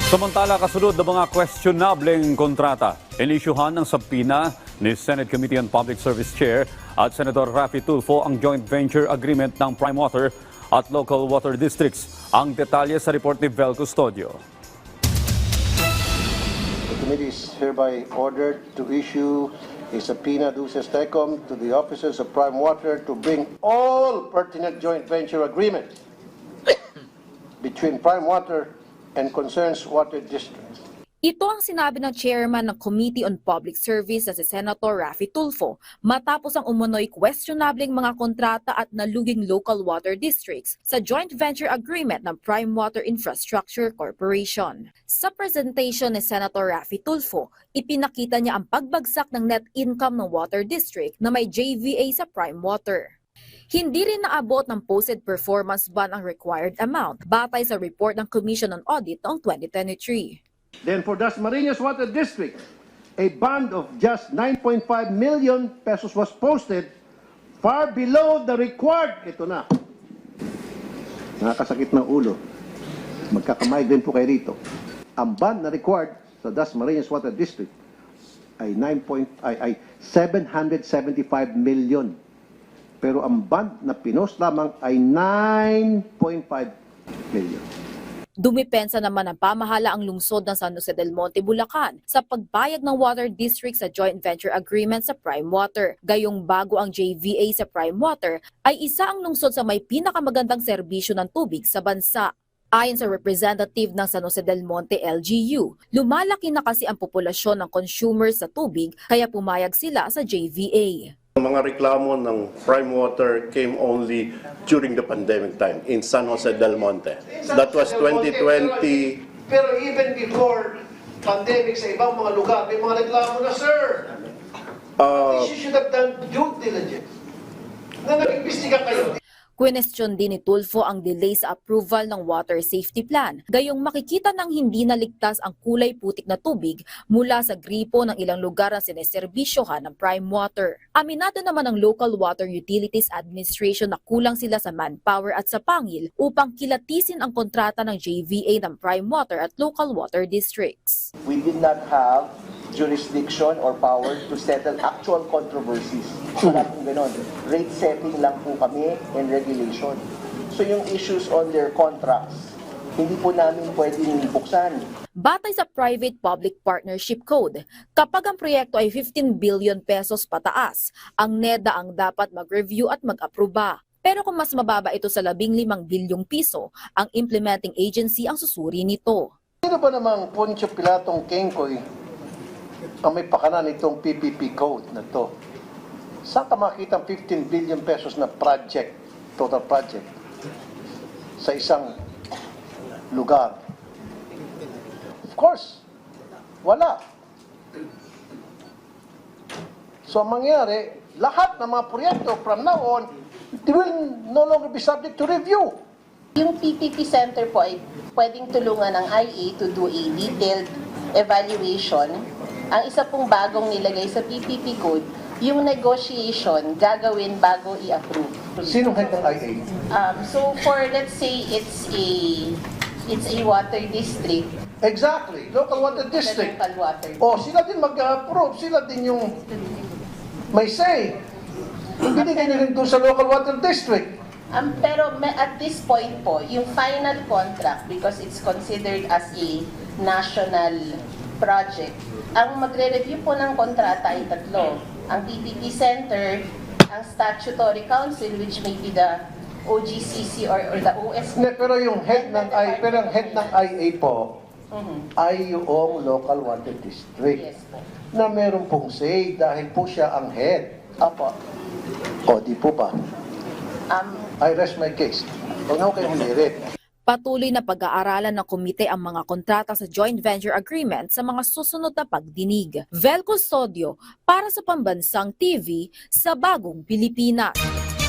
Samantala, kasunod ng mga questionableng kontrata, inisyuhan ng subpoena ni Senate Committee on Public Service Chair at Senator Raffy Tulfo ang joint venture agreement ng Prime Water at local water districts. Ang detalye sa report ni Vel Custodio. The committee is hereby ordered to issue a subpoena duces tecum to the officers of Prime Water to bring all pertinent joint venture agreements between Prime Water and concerns water districts. Ito ang sinabi ng chairman ng Committee on Public Service na si Senator Raffy Tulfo matapos ang umunoy questionableng mga kontrata at naluging local water districts sa joint venture agreement ng Prime Water Infrastructure Corporation. Sa presentation ni Senator Raffy Tulfo, ipinakita niya ang pagbagsak ng net income ng water district na may JVA sa Prime Water. Hindi rin naabot ng posted performance bond ang required amount batay sa report ng Commission on Audit noong 2023. Then for Dasmariñas Water District, a bond of just 9.5 million pesos was posted, far below the required. Ito na. Nakakasakit ng ulo. Magkakamay-migraine po kayo rito. Ang bond na required sa Dasmariñas Water District ay 775 million. Pero ang bond na pinost lamang ay 9.5 million. Dumipensa naman ng pamahala ang lungsod ng San Jose del Monte, Bulacan sa pagbayad ng water district sa joint venture agreement sa Prime Water. Gayong bago ang JVA sa Prime Water ay isa ang lungsod sa may pinakamagandang serbisyo ng tubig sa bansa. Ayon sa representative ng San Jose del Monte LGU, lumalaki na kasi ang populasyon ng consumers sa tubig kaya pumayag sila sa JVA. Ang mga reklamo ng Prime Water came only during the pandemic time in San Jose del Monte. That was 2020. Pero even before pandemic sa ibang mga lugar, may mga reklamo na, sir. You should have done due diligence. Na nag-imbestiga kayo. Question din ni Tulfo ang delay sa approval ng water safety plan. Gayong makikita ng hindi naligtas ang kulay putik na tubig mula sa gripo ng ilang lugar na sineserbisyohan ng Prime Water. Aminado naman ang Local Water Utilities Administration na kulang sila sa manpower at sa pangil upang kilatisin ang kontrata ng JVA ng Prime Water at local water districts. We did not have jurisdiction or power to settle actual controversies. Wala pong ganon. Rate setting lang po kami and regulation. So yung issues on their contracts, hindi po namin pwedeng buksan. Batay sa Private-Public Partnership Code, kapag ang proyekto ay 15 billion pesos pataas, ang NEDA ang dapat mag-review at mag-aproba. Pero kung mas mababa ito sa 15 bilyong piso, ang implementing agency ang susuri nito. Sino ba namang Poncio Pilatong Kengkoy ang may pakanan itong PPP code na to? Saan ka makita 15 billion pesos na project, total project, sa isang lugar? Of course, wala. So ang mangyari, lahat ng mga proyekto from now on, they will no longer be subject to review. Yung PPP Center po ay pwedeng tulungan ng IA to do a detailed evaluation. Ang isa pong bagong nilagay sa PPP code, yung negotiation gagawin bago i-approve. Sinong head ng IA? So for let's say it's a water district, Exactly, local water the district. local water. O sila din mag-approve, sila din yung may say. Binigay na rin doon sa local water district. Pero at this point po, yung final contract, because it's considered as a national project, ang magre-review po ng kontrata ay tatlo. Ang PPP Center, ang Statutory Council, which may be the OGCC or the OSP. Pero yung head ng IA po, ay yung local water district. Yes po. Na meron pong say dahil po siya ang head. Opo. O di po ba? I rest my case. Huwag na kayong humirit. Patuloy na pag-aaralan ng komite ang mga kontrata sa joint venture agreement sa mga susunod na pagdinig. Vel Custodio para sa Pambansang TV sa Bagong Pilipinas.